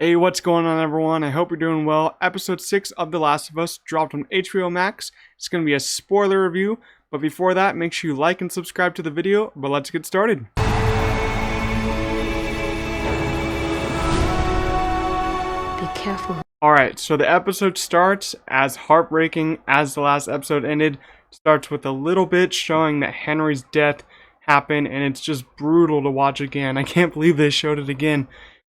Hey, what's going on, everyone? I hope you're doing well. Episode 6 of The Last of Us dropped on HBO Max. It's going to be a spoiler review, but before that, make sure you like and subscribe to the video. But let's get started. Be careful. Alright, so the episode starts as heartbreaking as the last episode ended. Starts with a little bit showing that Henry's death happened, and it's just brutal to watch again. I can't believe they showed it again.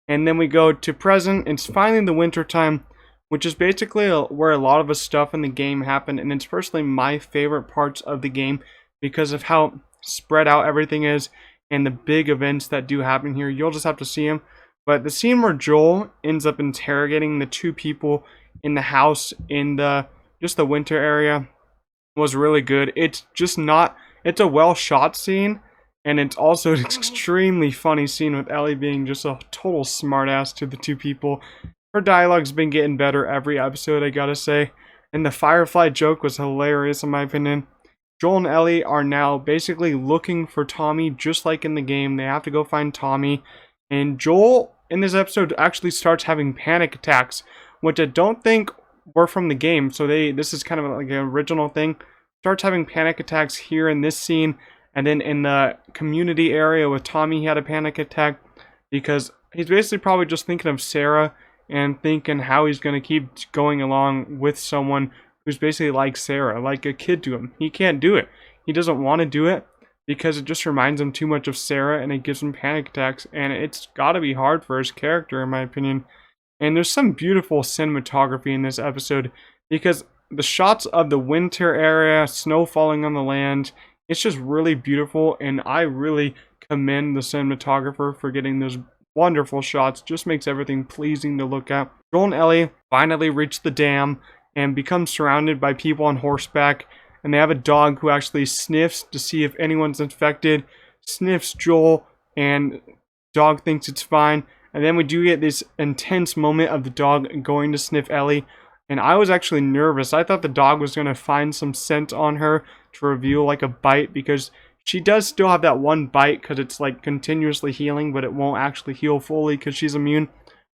And then we go to present. It's finally the winter time, which is basically where a lot of the stuff in the game happened, and it's personally my favorite parts of the game because of how spread out everything is and the big events that do happen here. You'll just have to see them. But the scene where Joel ends up interrogating the two people in the house in the winter area was really good. It's just not, it's a well shot scene, and it's also an extremely funny scene with Ellie being just a total smartass to the two people. Her dialogue's been getting better every episode, I gotta say. And the Firefly joke was hilarious in my opinion. Joel and Ellie are now basically looking for Tommy just like in the game. They have to go find Tommy. And Joel in this episode actually starts having panic attacks, which I don't think were from the game. So this is kind of like an original thing. Starts having panic attacks here in this scene. And then in the community area with Tommy, he had a panic attack because he's basically probably just thinking of Sarah and thinking how he's going to keep going along with someone who's basically like Sarah, like a kid to him. He can't do it. He doesn't want to do it because it just reminds him too much of Sarah, and it gives him panic attacks. And it's got to be hard for his character, in my opinion. And there's some beautiful cinematography in this episode because the shots of the winter area, snow falling on the land, it's just really beautiful, and I really commend the cinematographer for getting those wonderful shots. Just makes everything pleasing to look at. Joel and Ellie finally reach the dam and become surrounded by people on horseback, and they have a dog who actually sniffs to see if anyone's infected, sniffs Joel, and dog thinks it's fine. And then we do get this intense moment of the dog going to sniff Ellie. And I was actually nervous. I thought the dog was going to find some scent on her to reveal like a bite, because she does still have that one bite because it's like continuously healing, but it won't actually heal fully because she's immune.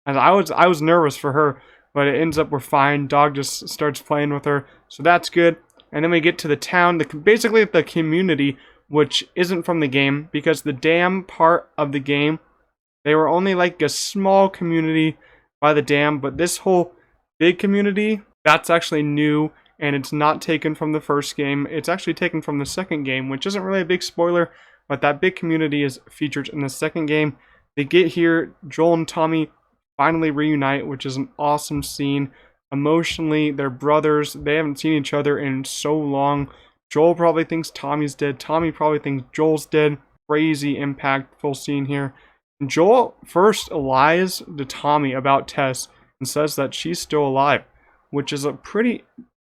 And I was nervous for her, but it ends up we're fine. Dog just starts playing with her, so that's good. And then we get to the town, basically the community, which isn't from the game because the dam part of the game, they were only like a small community by the dam, but this whole big community, that's actually new, and it's not taken from the first game. It's actually taken from the second game, which isn't really a big spoiler, but that big community is featured in the second game. They get here, Joel and Tommy finally reunite, which is an awesome scene. Emotionally, they're brothers. They haven't seen each other in so long. Joel probably thinks Tommy's dead. Tommy probably thinks Joel's dead. Crazy impactful scene here. And Joel first lies to Tommy about Tess and says that she's still alive, which is a pretty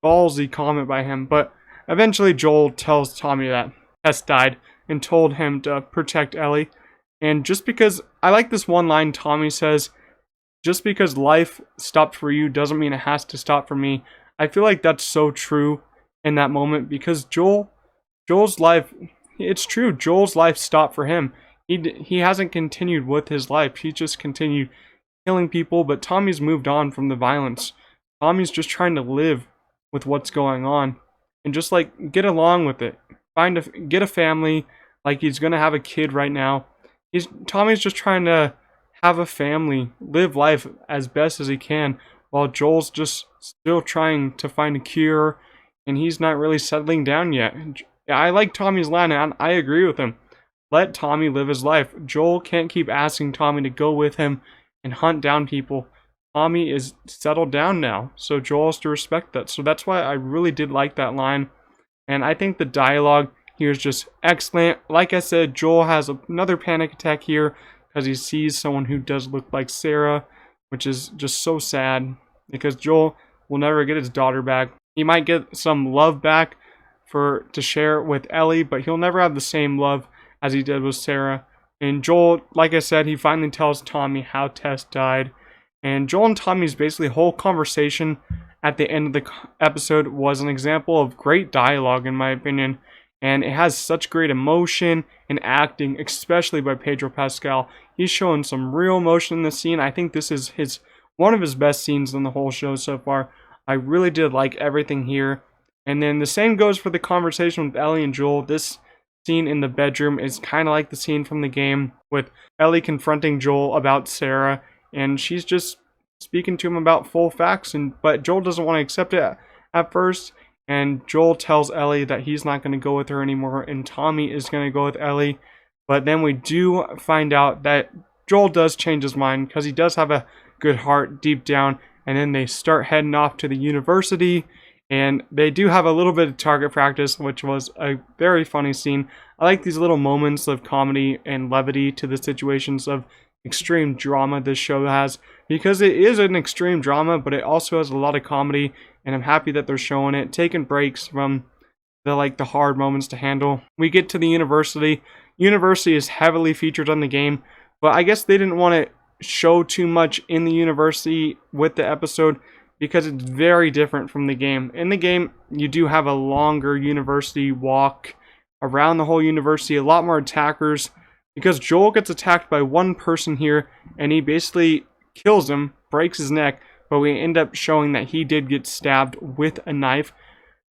ballsy comment by him. But eventually Joel tells Tommy that Tess died and told him to protect Ellie. And just because, I like this one line Tommy says, just because life stopped for you doesn't mean it has to stop for me. I feel like that's so true in that moment because Joel's life, it's true, Joel's life stopped for him. He hasn't continued with his life. He just continued killing people, but Tommy's moved on from the violence. Tommy's just trying to live with what's going on and just like get along with it. Get a family, like he's gonna have a kid right now. Tommy's just trying to have a family, live life as best as he can, while Joel's just still trying to find a cure, and he's not really settling down yet. I like Tommy's line, and I agree with him. Let Tommy live his life. Joel can't keep asking Tommy to go with him and hunt down people. Tommy is settled down now, so Joel has to respect that. So that's why I really did like that line, and I think the dialogue here is just excellent. Like I said, Joel has another panic attack here because he sees someone who does look like Sarah, which is just so sad because Joel will never get his daughter back. He might get some love back to share with Ellie, but he'll never have the same love as he did with Sarah. And Joel, like I said, he finally tells Tommy how Tess died. And Joel and Tommy's basically whole conversation at the end of the episode was an example of great dialogue, in my opinion. and it has such great emotion and acting, especially by Pedro Pascal. He's showing some real emotion in this scene. I think this is one of his best scenes in the whole show so far. I really did like everything here. And then the same goes for the conversation with Ellie and Joel. This scene in the bedroom is kind of like the scene from the game, with Ellie confronting Joel about Sarah, and she's just speaking to him about full facts, but Joel doesn't want to accept it at first, and Joel tells Ellie that he's not going to go with her anymore, and Tommy is going to go with Ellie. But then we do find out that Joel does change his mind, because he does have a good heart deep down, and then they start heading off to the university, and they do have a little bit of target practice, which was a very funny scene. I like these little moments of comedy and levity to the situations of extreme drama this show has, because it is an extreme drama, but it also has a lot of comedy, and I'm happy that they're showing it, taking breaks from the hard moments to handle. We get to the university. University is heavily featured on the game, but I guess they didn't want to show too much in the university with the episode, because it's very different from the game. In the game, you do have a longer university walk around the whole university, a lot more attackers, because Joel gets attacked by one person here, and he basically kills him, breaks his neck, but we end up showing that he did get stabbed with a knife,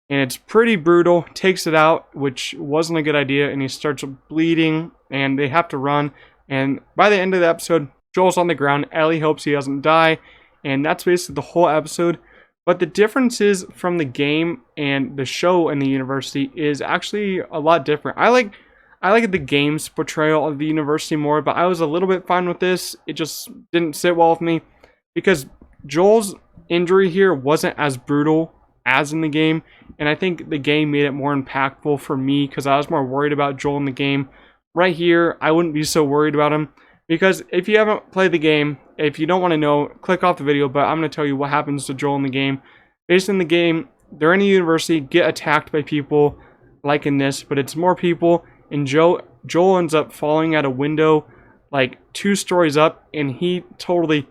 and it's pretty brutal. Takes it out, which wasn't a good idea, and he starts bleeding, and they have to run, and by the end of the episode, Joel's on the ground. Ellie hopes he doesn't die, and that's basically the whole episode. But the differences from the game and the show and the university is actually a lot different. I like the game's portrayal of the university more, but I was a little bit fine with this. It just didn't sit well with me, because Joel's injury here wasn't as brutal as in the game, and I think the game made it more impactful for me, because I was more worried about Joel in the game. Right here, I wouldn't be so worried about him, because if you haven't played the game, if you don't want to know, click off the video, but I'm going to tell you what happens to Joel in the game. Basically in the game, they're in a university, get attacked by people like in this, but it's more people, and Joel ends up falling out a window like 2 stories up, and he totally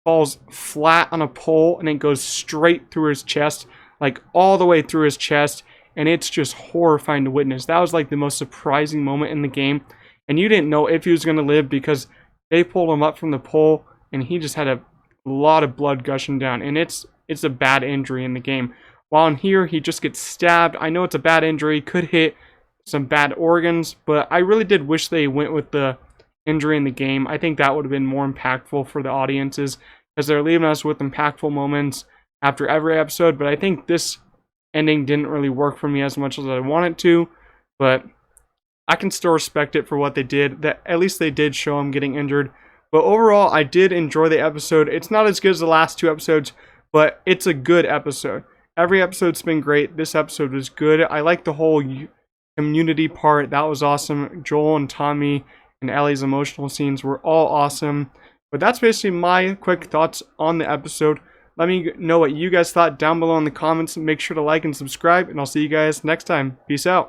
falls flat on a pole, and it goes straight through his chest, like all the way through his chest, and it's just horrifying to witness. That was like the most surprising moment in the game, and you didn't know if he was going to live, because they pulled him up from the pole, and he just had a lot of blood gushing down, and it's a bad injury in the game. While in here, he just gets stabbed. I know it's a bad injury, could hit some bad organs, but I really did wish they went with the injury in the game. I think that would have been more impactful for the audiences, because they're leaving us with impactful moments after every episode. But I think this ending didn't really work for me as much as I wanted to, but I can still respect it for what they did. That at least they did show him getting injured. But overall, I did enjoy the episode. It's not as good as the last 2 episodes, but it's a good episode. Every episode's been great. This episode was good. I like the whole community part. That was awesome. Joel and Tommy and Ellie's emotional scenes were all awesome. But that's basically my quick thoughts on the episode. Let me know what you guys thought down below in the comments. Make sure to like and subscribe, and I'll see you guys next time. Peace out.